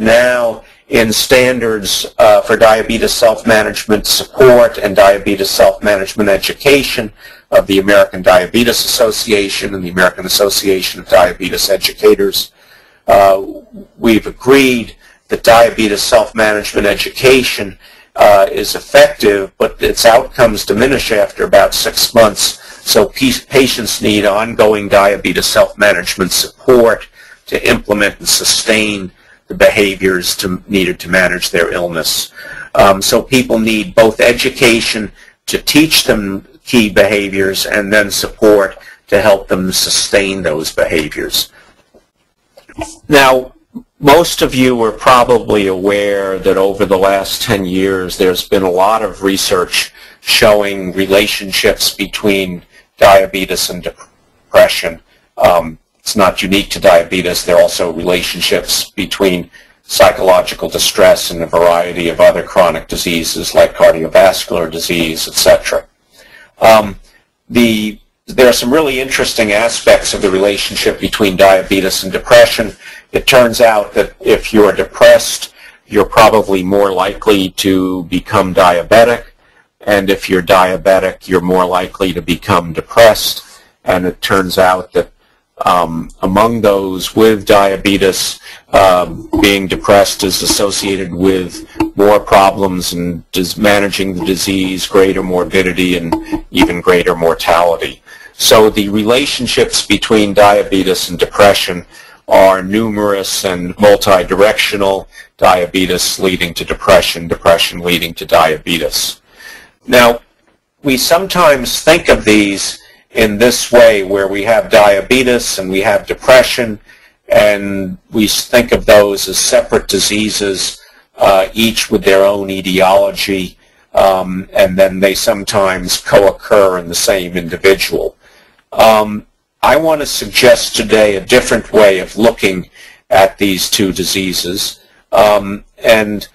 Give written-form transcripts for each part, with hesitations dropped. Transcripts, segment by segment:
now in standards for diabetes self-management support and diabetes self-management education of the American Diabetes Association and the American Association of Diabetes Educators. We've agreed that diabetes self-management education is effective, but its outcomes diminish after about 6 months. So patients need ongoing diabetes self-management support to implement and sustain the behaviors needed to manage their illness. So people need both education to teach them key behaviors and then support to help them sustain those behaviors. Now, most of you are probably aware that over the last 10 years there's been a lot of research showing relationships between diabetes and depression. It's not unique to diabetes. There are also relationships between psychological distress and a variety of other chronic diseases like cardiovascular disease, etc. There are some really interesting aspects of the relationship between diabetes and depression. It turns out that if you're depressed, you're probably more likely to become diabetic, and if you're diabetic, you're more likely to become depressed. And it turns out that among those with diabetes, being depressed is associated with more problems in managing the disease, greater morbidity, and even greater mortality. So the relationships between diabetes and depression are numerous and multi-directional, diabetes leading to depression, depression leading to diabetes. Now, we sometimes think of these in this way, where we have diabetes and we have depression, and we think of those as separate diseases, each with their own etiology, and then they sometimes co-occur in the same individual. I want to suggest today a different way of looking at these two diseases, and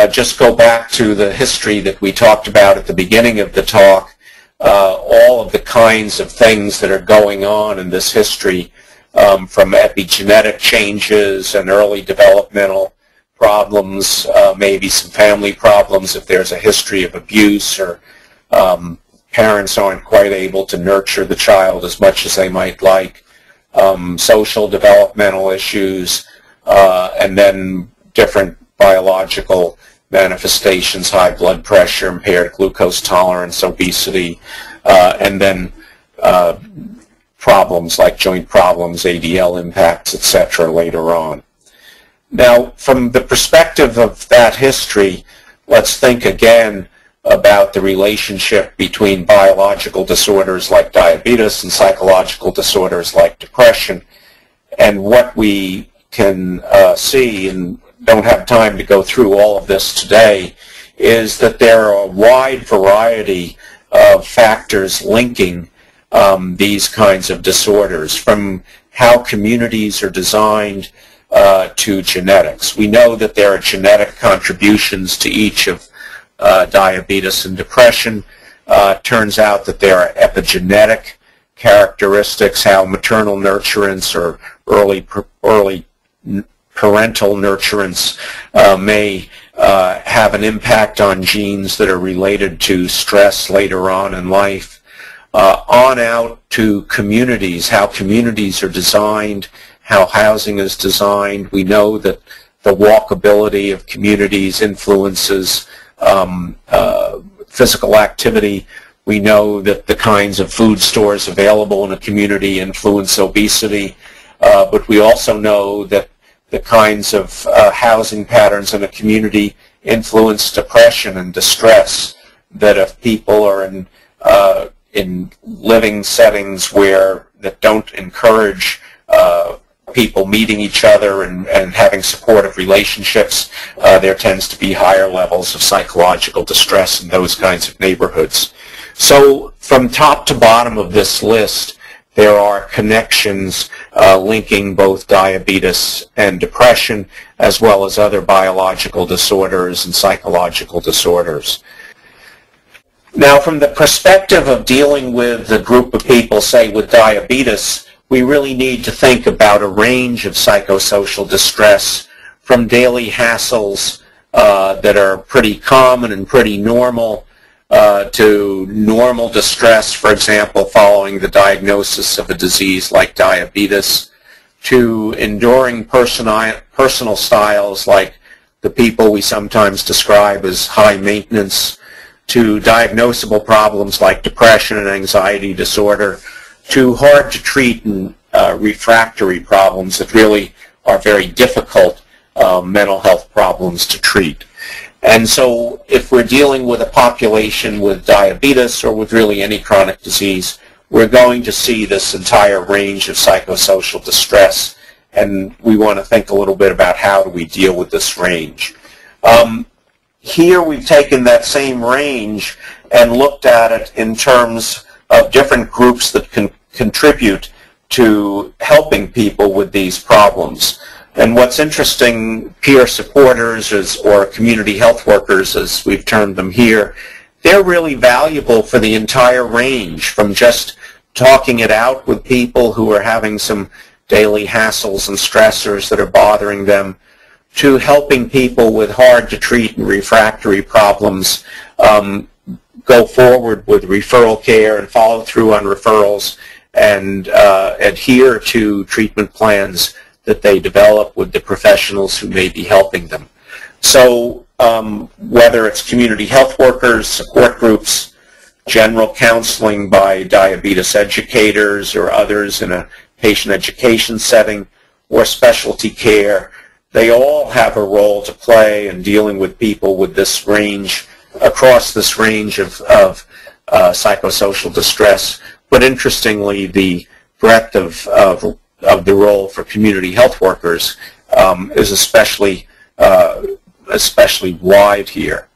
just go back to the history that we talked about at the beginning of the talk. All of the kinds of things that are going on in this history, from epigenetic changes and early developmental problems, maybe some family problems if there's a history of abuse, or parents aren't quite able to nurture the child as much as they might like, social developmental issues, and then different biological manifestations, high blood pressure, impaired glucose tolerance, obesity, and then problems like joint problems, ADL impacts, etc. later on. Now, from the perspective of that history, let's think again about the relationship between biological disorders like diabetes and psychological disorders like depression. And what we can see, and don't have time to go through all of this today, is that there are a wide variety of factors linking these kinds of disorders, from how communities are designed to genetics. We know that there are genetic contributions to each of diabetes and depression. Turns out that there are epigenetic characteristics, how maternal nurturance or early parental nurturance may have an impact on genes that are related to stress later on in life. On out to communities, how communities are designed, how housing is designed. We know that the walkability of communities influences physical activity. We know that the kinds of food stores available in a community influence obesity, but we also know that the kinds of housing patterns in a community influence depression and distress, that if people are in living settings that don't encourage people meeting each other and having supportive relationships, there tends to be higher levels of psychological distress in those kinds of neighborhoods. So from top to bottom of this list, there are connections linking both diabetes and depression, as well as other biological disorders and psychological disorders. Now, from the perspective of dealing with a group of people, say, with diabetes, we really need to think about a range of psychosocial distress, from daily hassles that are pretty common and pretty normal to normal distress, for example, following the diagnosis of a disease like diabetes, to enduring personal styles like the people we sometimes describe as high maintenance, to diagnosable problems like depression and anxiety disorder, to hard to treat and refractory problems that really are very difficult mental health problems to treat. And so if we're dealing with a population with diabetes or with really any chronic disease, we're going to see this entire range of psychosocial distress, and we want to think a little bit about how do we deal with this range. Here we've taken that same range and looked at it in terms of different groups that can contribute to helping people with these problems. And what's interesting, peer supporters or community health workers, as we've termed them here, they're really valuable for the entire range, from just talking it out with people who are having some daily hassles and stressors that are bothering them, to helping people with hard to treat and refractory problems go forward with referral care and follow through on referrals and adhere to treatment plans that they develop with the professionals who may be helping them. So whether it's community health workers, support groups, general counseling by diabetes educators or others in a patient education setting, or specialty care, they all have a role to play in dealing with people with this range, across this range of psychosocial distress. But interestingly, the breadth of the role for community health workers is especially wide here.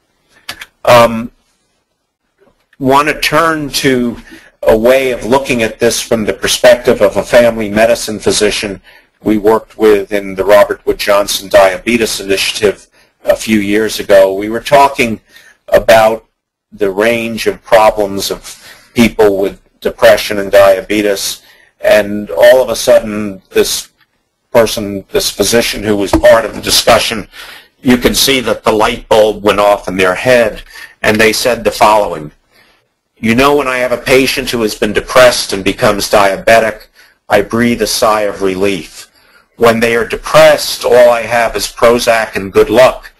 Want to turn to a way of looking at this from the perspective of a family medicine physician we worked with in the Robert Wood Johnson Diabetes Initiative a few years ago. We were talking about the range of problems of people with depression and diabetes, and all of a sudden this physician who was part of the discussion, you can see that the light bulb went off in their head, and they said the following: "You know, when I have a patient who has been depressed and becomes diabetic, I breathe a sigh of relief. When they are depressed, all I have is Prozac and good luck.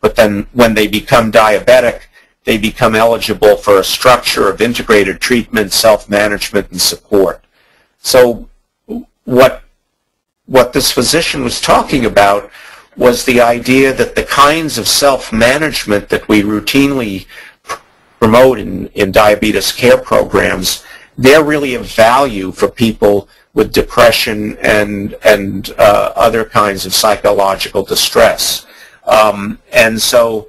But then when they become diabetic, they become eligible for a structure of integrated treatment, self-management, and support." So what this physician was talking about was the idea that the kinds of self-management that we routinely promote in diabetes care programs, they're really of value for people with depression and other kinds of psychological distress. And so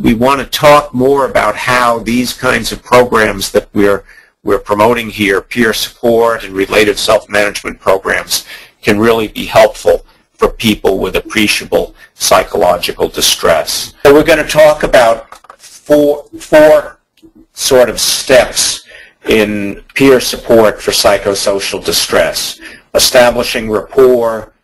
we want to talk more about how these kinds of programs that we're promoting here, peer support and related self-management programs, can really be helpful for people with appreciable psychological distress. So we're going to talk about four sort of steps in peer support for psychosocial distress: establishing rapport,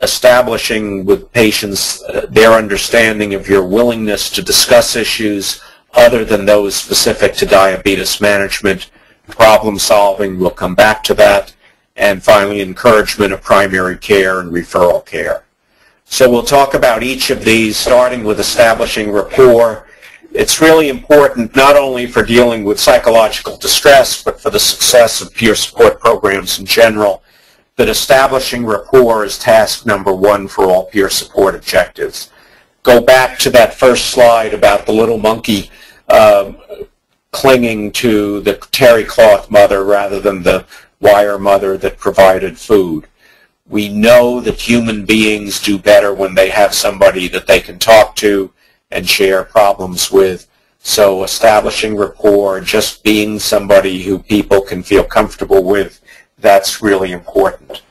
establishing with patients their understanding of your willingness to discuss issues other than those specific to diabetes management, problem solving, we'll come back to that, and finally encouragement of primary care and referral care. So we'll talk about each of these, starting with establishing rapport. It's really important not only for dealing with psychological distress, but for the success of peer support programs in general, that establishing rapport is task number one for all peer support objectives. Go back to that first slide about the little monkey clinging to the terry cloth mother rather than the wire mother that provided food. We know that human beings do better when they have somebody that they can talk to and share problems with. So establishing rapport, just being somebody who people can feel comfortable with, that's really important.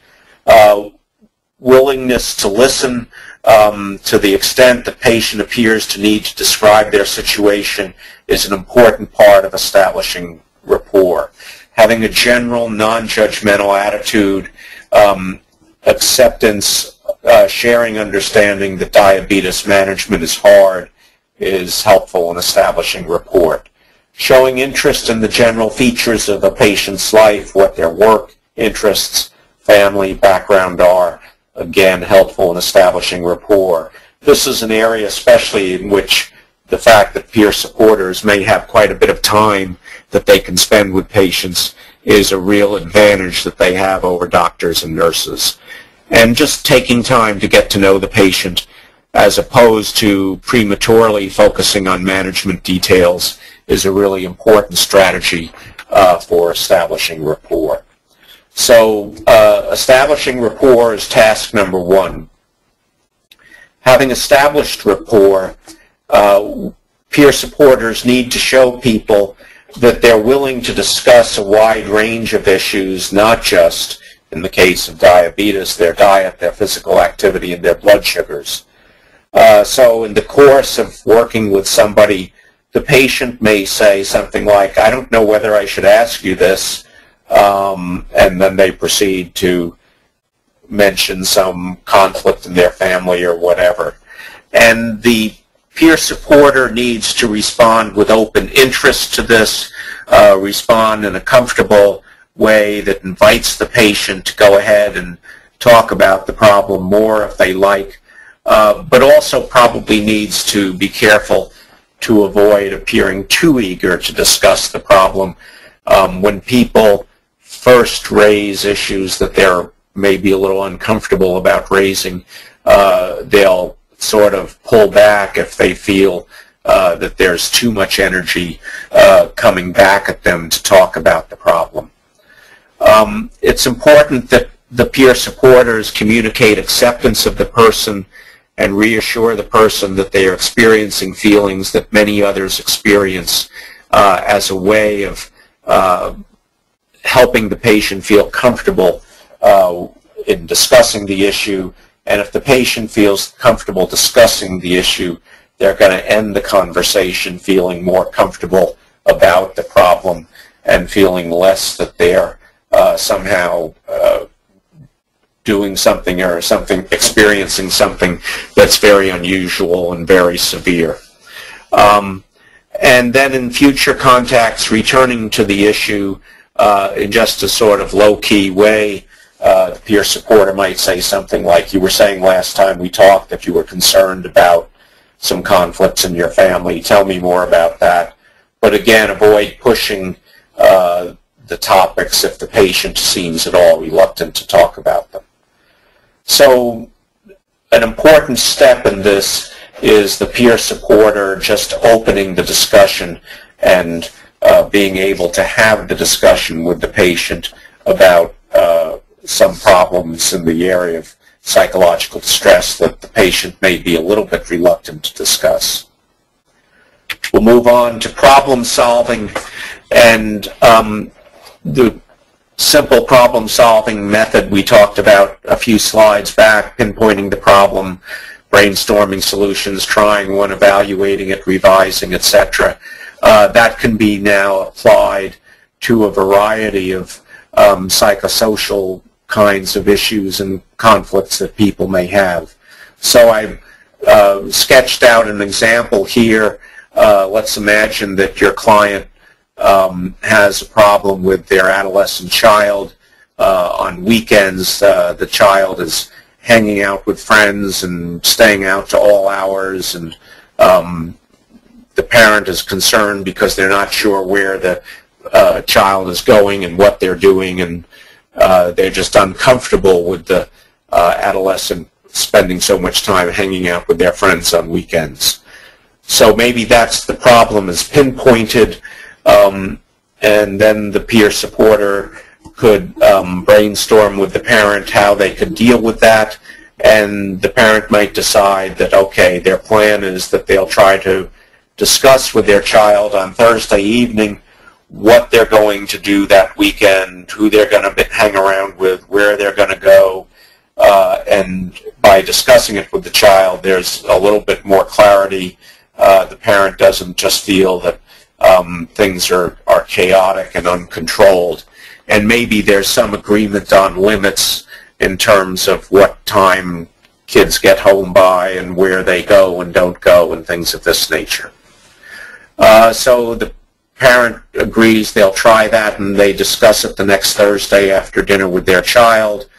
Willingness to listen to the extent the patient appears to need to describe their situation is an important part of establishing rapport. Having a general non-judgmental attitude, acceptance sharing understanding that diabetes management is hard is helpful in establishing rapport. Showing interest in the general features of a patient's life, what their work, interests, family, background are, again, helpful in establishing rapport. This is an area especially in which the fact that peer supporters may have quite a bit of time that they can spend with patients is a real advantage that they have over doctors and nurses. And just taking time to get to know the patient as opposed to prematurely focusing on management details is a really important strategy for establishing rapport. So establishing rapport is task number one. Having established rapport, peer supporters need to show people that they're willing to discuss a wide range of issues, not just, in the case of diabetes, their diet, their physical activity, and their blood sugars. So in the course of working with somebody, the patient may say something like, I don't know whether I should ask you this, and then they proceed to mention some conflict in their family or whatever. And the peer supporter needs to respond with open interest to this, respond in a comfortable way that invites the patient to go ahead and talk about the problem more if they like, but also probably needs to be careful to avoid appearing too eager to discuss the problem. When people first raise issues that they're maybe a little uncomfortable about raising, they'll sort of pull back if they feel that there's too much energy coming back at them to talk about the problem. It's important that the peer supporters communicate acceptance of the person and reassure the person that they are experiencing feelings that many others experience as a way of helping the patient feel comfortable in discussing the issue. And if the patient feels comfortable discussing the issue, they're going to end the conversation feeling more comfortable about the problem and feeling less that they're somehow doing something or experiencing something that's very unusual and very severe. And then in future contacts, returning to the issue in just a sort of low-key way. The peer supporter might say something like, you were saying last time we talked that you were concerned about some conflicts in your family. Tell me more about that. But again, avoid pushing the topics if the patient seems at all reluctant to talk about them. So an important step in this is the peer supporter just opening the discussion and being able to have the discussion with the patient about some problems in the area of psychological distress that the patient may be a little bit reluctant to discuss. We'll move on to problem solving, and the simple problem solving method we talked about a few slides back, pinpointing the problem, brainstorming solutions, trying one, evaluating it, revising, etc. That can be now applied to a variety of psychosocial kinds of issues and conflicts that people may have. So I've sketched out an example here. Let's imagine that your client has a problem with their adolescent child. On weekends, the child is hanging out with friends and staying out to all hours, and the parent is concerned because they're not sure where the child is going and what they're doing, and they're just uncomfortable with the adolescent spending so much time hanging out with their friends on weekends. So maybe that's the problem is pinpointed, and then the peer supporter could brainstorm with the parent how they could deal with that, and the parent might decide that, okay, their plan is that they'll try to discuss with their child on Thursday evening what they're going to do that weekend, who they're going to hang around with, where they're going to go, and by discussing it with the child, there's a little bit more clarity. The parent doesn't just feel that things are chaotic and uncontrolled, and maybe there's some agreement on limits in terms of what time kids get home by and where they go and don't go and things of this nature. So the parent agrees they'll try that, and they discuss it the next Thursday after dinner with their child,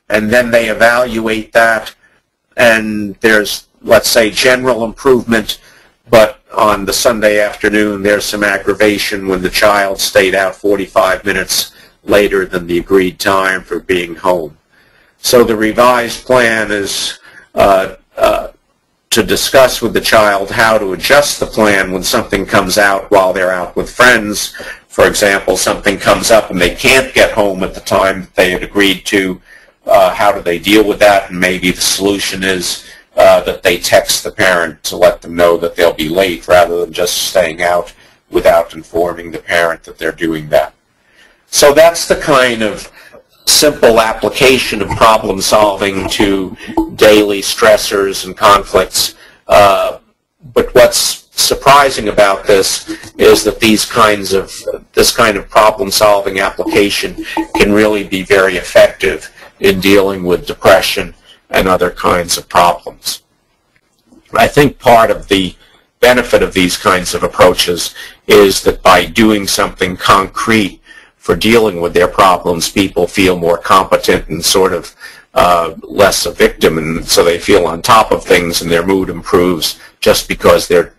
and then they evaluate that, and there's, let's say, general improvement, but on the Sunday afternoon there's some aggravation when the child stayed out 45 minutes later than the agreed time for being home. So the revised plan is to discuss with the child how to adjust the plan when something comes out while they're out with friends. For example, something comes up and they can't get home at the time that they had agreed to. How do they deal with that? And maybe the solution is that they text the parent to let them know that they'll be late rather than just staying out without informing the parent that they're doing that. So that's the kind of simple application of problem solving to daily stressors and conflicts. But what's surprising about this is that this kind of problem solving application can really be very effective in dealing with depression and other kinds of problems. I think part of the benefit of these kinds of approaches is that by doing something concrete for dealing with their problems, people feel more competent and sort of less a victim, and so they feel on top of things and their mood improves just because they're,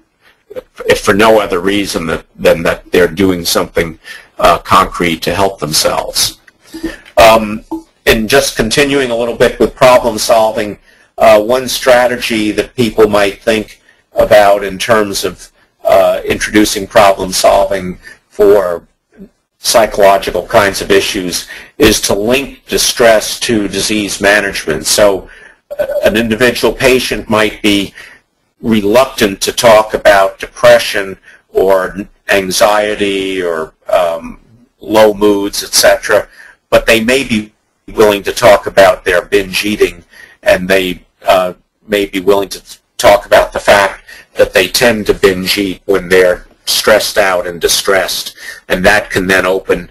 if for no other reason than that they're doing something concrete to help themselves. And just continuing a little bit with problem solving, one strategy that people might think about in terms of introducing problem solving for psychological kinds of issues is to link distress to disease management. So an individual patient might be reluctant to talk about depression or anxiety or low moods, etc., but they may be willing to talk about their binge eating, and they may be willing to talk about the fact that they tend to binge eat when they're stressed out and distressed, and that can then open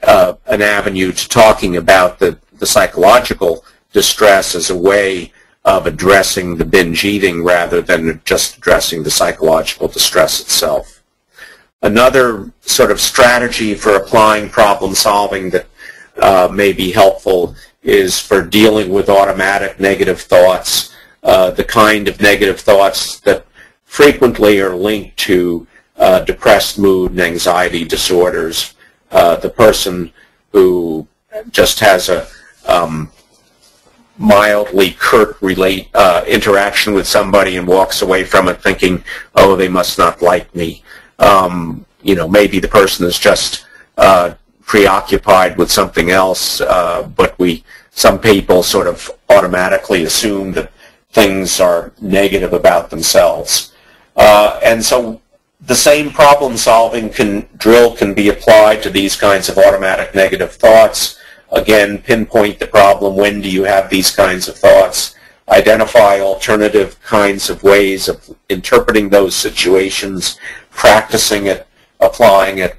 an avenue to talking about the psychological distress as a way of addressing the binge eating rather than just addressing the psychological distress itself. Another sort of strategy for applying problem solving that may be helpful is for dealing with automatic negative thoughts, the kind of negative thoughts that frequently are linked to depressed mood and anxiety disorders. The person who just has a mildly curt interaction with somebody and walks away from it thinking, oh, they must not like me. Maybe the person is just preoccupied with something else, but some people sort of automatically assume that things are negative about themselves. And so the same problem-solving drill can be applied to these kinds of automatic negative thoughts. Again, pinpoint the problem. When do you have these kinds of thoughts? Identify alternative kinds of ways of interpreting those situations, practicing it, applying it,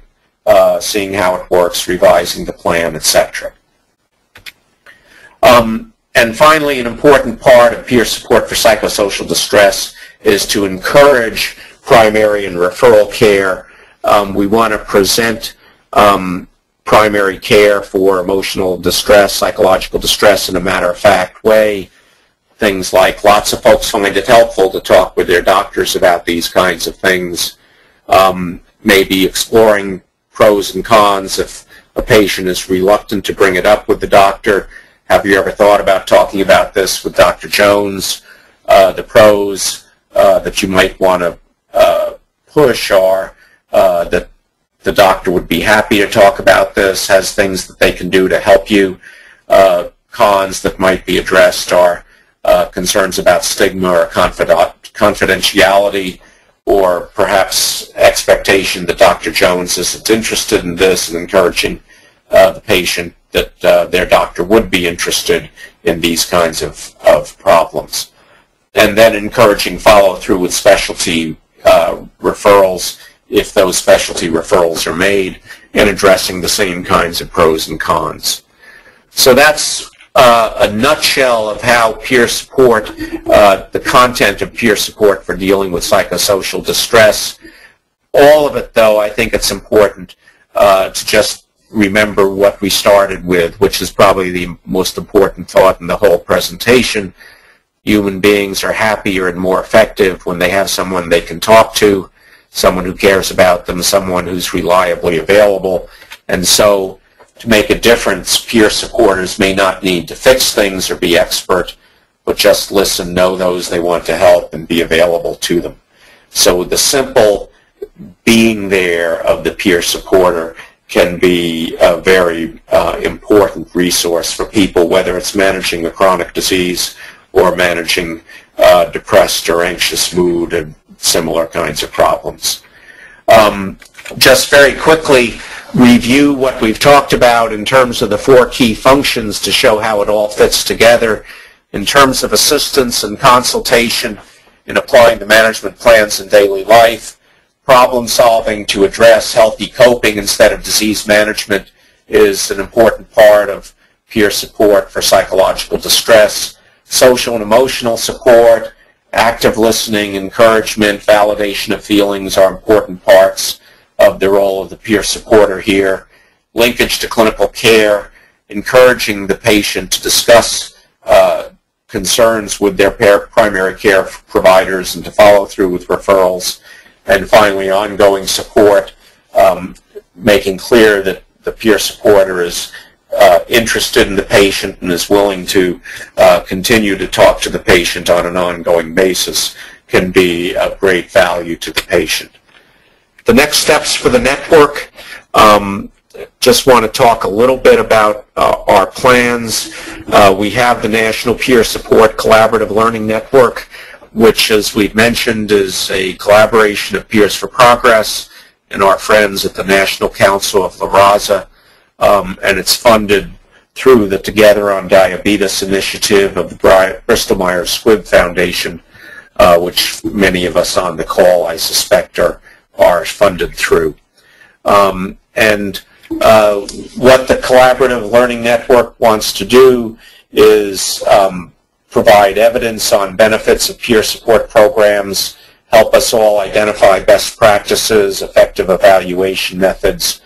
seeing how it works, revising the plan, etc. And finally, an important part of peer support for psychosocial distress is to encourage primary and referral care. We want to present primary care for emotional distress, psychological distress in a matter-of-fact way. Things like lots of folks find it helpful to talk with their doctors about these kinds of things. Maybe exploring pros and cons if a patient is reluctant to bring it up with the doctor. Have you ever thought about talking about this with Dr. Jones? The pros that you might want to push are that the doctor would be happy to talk about this, has things that they can do to help you. Cons that might be addressed are concerns about stigma or confidentiality, or perhaps expectation that Dr. Jones isn't interested in this, and encouraging the patient that their doctor would be interested in these kinds of problems. And then encouraging follow-through with specialty referrals if those specialty referrals are made, and addressing the same kinds of pros and cons. So that's a nutshell of how peer support, the content of peer support for dealing with psychosocial distress. All of it, though, I think it's important to just remember what we started with, which is probably the most important thought in the whole presentation. Human beings are happier and more effective when they have someone they can talk to, someone who cares about them, someone who's reliably available. And so, to make a difference, peer supporters may not need to fix things or be expert, but just listen, know those they want to help, and be available to them. So the simple being there of the peer supporter can be a very important resource for people, whether it's managing a chronic disease or managing depressed or anxious mood and similar kinds of problems. Just very quickly, review what we've talked about in terms of the 4 key functions to show how it all fits together in terms of assistance and consultation in applying the management plans in daily life. Problem solving to address healthy coping instead of disease management is an important part of peer support for psychological distress. Social and emotional support, active listening, encouragement, validation of feelings are important parts of the role of the peer supporter here. Linkage to clinical care, encouraging the patient to discuss concerns with their primary care providers and to follow through with referrals. And finally, ongoing support, making clear that the peer supporter is interested in the patient and is willing to continue to talk to the patient on an ongoing basis can be of great value to the patient. The next steps for the network, just want to talk a little bit about our plans. We have the National Peer Support Collaborative Learning Network, which, as we've mentioned, is a collaboration of Peers for Progress and our friends at the National Council of La Raza, and it's funded through the Together on Diabetes initiative of the Bristol Myers Squibb Foundation, which many of us on the call, I suspect, are funded through. And what the Collaborative Learning Network wants to do is provide evidence on benefits of peer support programs, help us all identify best practices, effective evaluation methods,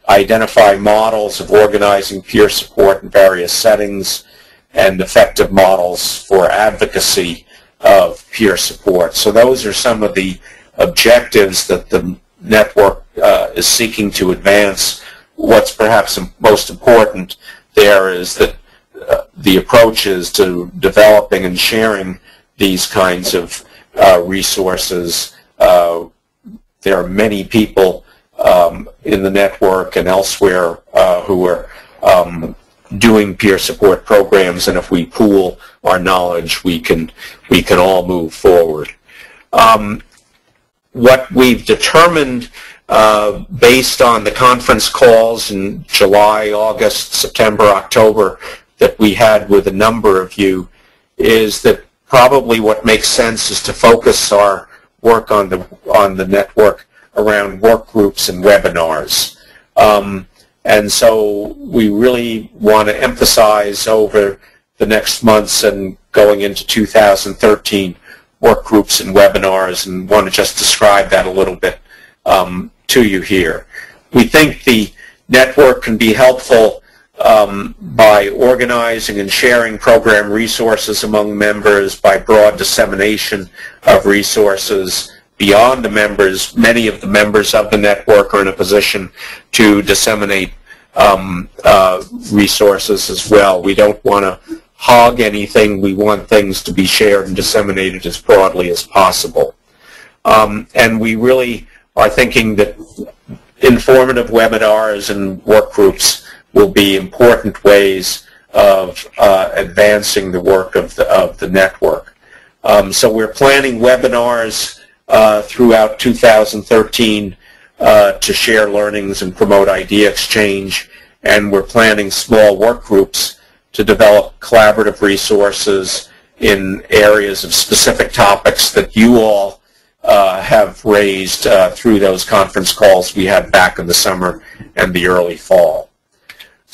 identify models of organizing peer support in various settings, and effective models for advocacy of peer support. So those are some of the objectives that the network is seeking to advance. What's perhaps most important there is that the approaches to developing and sharing these kinds of resources. There are many people in the network and elsewhere who are doing peer support programs, and if we pool our knowledge, we can all move forward. What we've determined based on the conference calls in July, August, September, October that we had with a number of you is that probably what makes sense is to focus our work on the network around work groups and webinars. And so we really want to emphasize over the next months and going into 2013 work groups and webinars, and want to just describe that a little bit to you here. We think the network can be helpful by organizing and sharing program resources among members, by broad dissemination of resources beyond the members. Many of the members of the network are in a position to disseminate resources as well. We don't want to hog anything. We want things to be shared and disseminated as broadly as possible. And we really are thinking that informative webinars and work groups will be important ways of advancing the work of the network. So we're planning webinars throughout 2013 to share learnings and promote idea exchange, and we're planning small work groups to develop collaborative resources in areas of specific topics that you all have raised through those conference calls we had back in the summer and the early fall.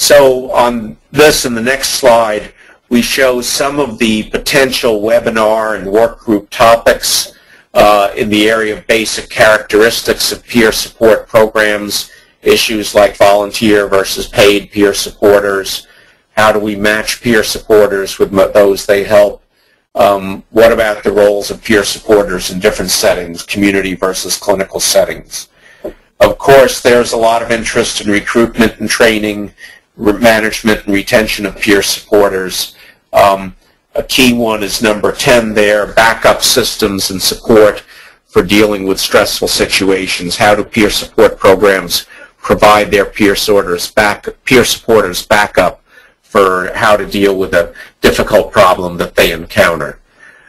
So on this and the next slide, we show some of the potential webinar and workgroup topics in the area of basic characteristics of peer support programs, issues like volunteer versus paid peer supporters, how do we match peer supporters with those they help, what about the roles of peer supporters in different settings, community versus clinical settings. Of course, there's a lot of interest in recruitment and training, management and retention of peer supporters. A key one is number 10 there, backup systems and support for dealing with stressful situations. How do peer support programs provide their peer supporters backup for how to deal with a difficult problem that they encounter?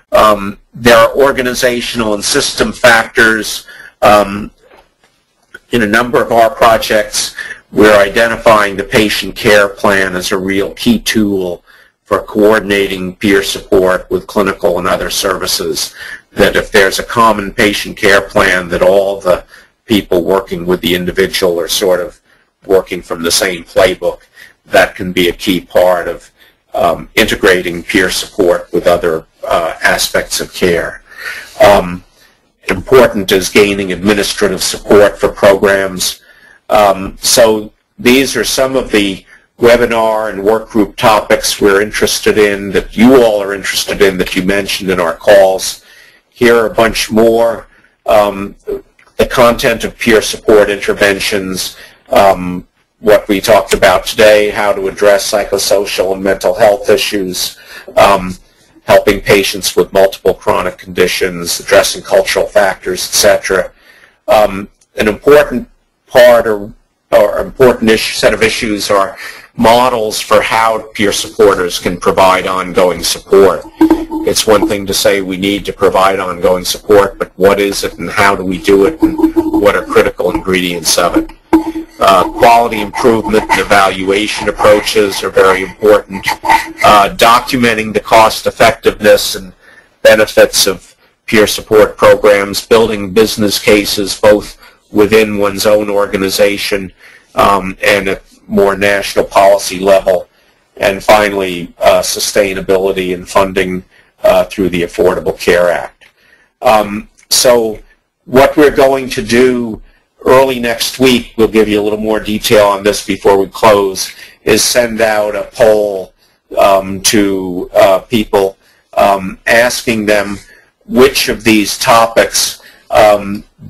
There are organizational and system factors. In a number of our projects, we're identifying the patient care plan as a real key tool for coordinating peer support with clinical and other services, that if there's a common patient care plan, that all the people working with the individual are sort of working from the same playbook. That can be a key part of integrating peer support with other aspects of care. Important is gaining administrative support for programs. So these are some of the webinar and workgroup topics we're interested in, that you all are interested in, that you mentioned in our calls. Here are a bunch more. The content of peer support interventions, what we talked about today, how to address psychosocial and mental health issues, helping patients with multiple chronic conditions, addressing cultural factors, etc. An important part or important set of issues are models for how peer supporters can provide ongoing support. It's one thing to say we need to provide ongoing support, but what is it and how do we do it and what are critical ingredients of it? Quality improvement and evaluation approaches are very important. Documenting the cost effectiveness and benefits of peer support programs, building business cases both within one's own organization and at more national policy level, and finally sustainability and funding through the Affordable Care Act. So what we're going to do early next week, we'll give you a little more detail on this before we close, is send out a poll to people asking them which of these topics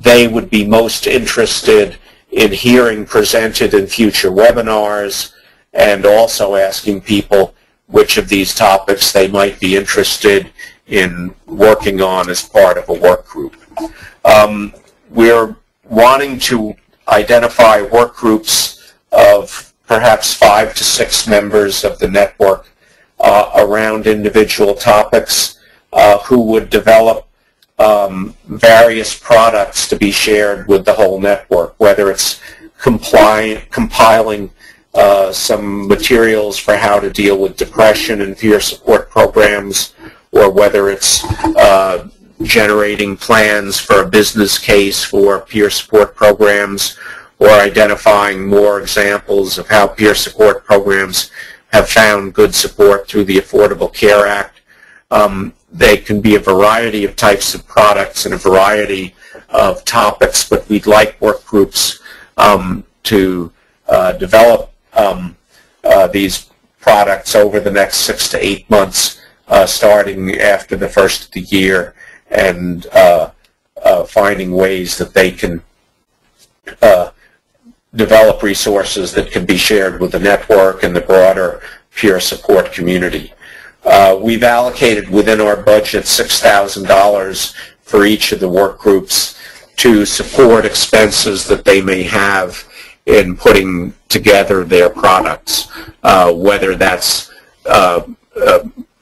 they would be most interested in hearing presented in future webinars, and also asking people which of these topics they might be interested in working on as part of a work group. We're wanting to identify work groups of perhaps 5 to 6 members of the network around individual topics who would develop various products to be shared with the whole network, whether it's compiling some materials for how to deal with depression and peer support programs, or whether it's generating plans for a business case for peer support programs, or identifying more examples of how peer support programs have found good support through the Affordable Care Act. They can be a variety of types of products and a variety of topics, but we'd like work groups to develop these products over the next 6 to 8 months, starting after the first of the year, and finding ways that they can develop resources that can be shared with the network and the broader peer support community. We've allocated within our budget $6,000 for each of the work groups to support expenses that they may have in putting together their products, whether that's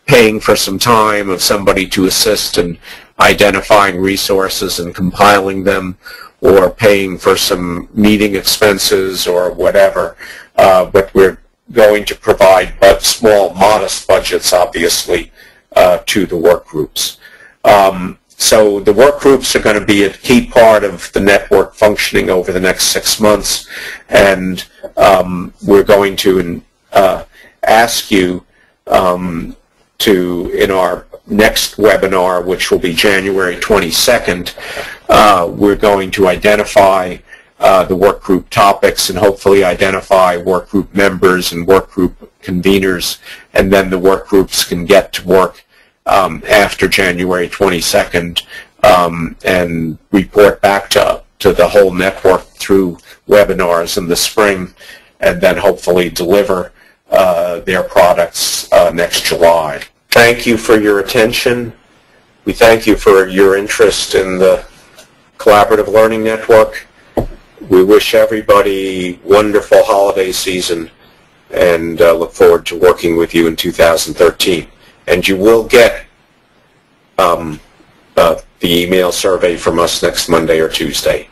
paying for some time of somebody to assist in identifying resources and compiling them, or paying for some meeting expenses or whatever. But we're going to provide small, modest budgets, obviously, to the work groups. So the work groups are going to be a key part of the network functioning over the next 6 months, and we're going to ask you to, in our next webinar, which will be January 22nd, we're going to identify the work group topics and hopefully identify work group members and work group conveners, and then the work groups can get to work after January 22nd and report back to the whole network through webinars in the spring, and then hopefully deliver their products next July. Thank you for your attention. We thank you for your interest in the Collaborative Learning Network. We wish everybody wonderful holiday season and look forward to working with you in 2013. And you will get the email survey from us next Monday or Tuesday.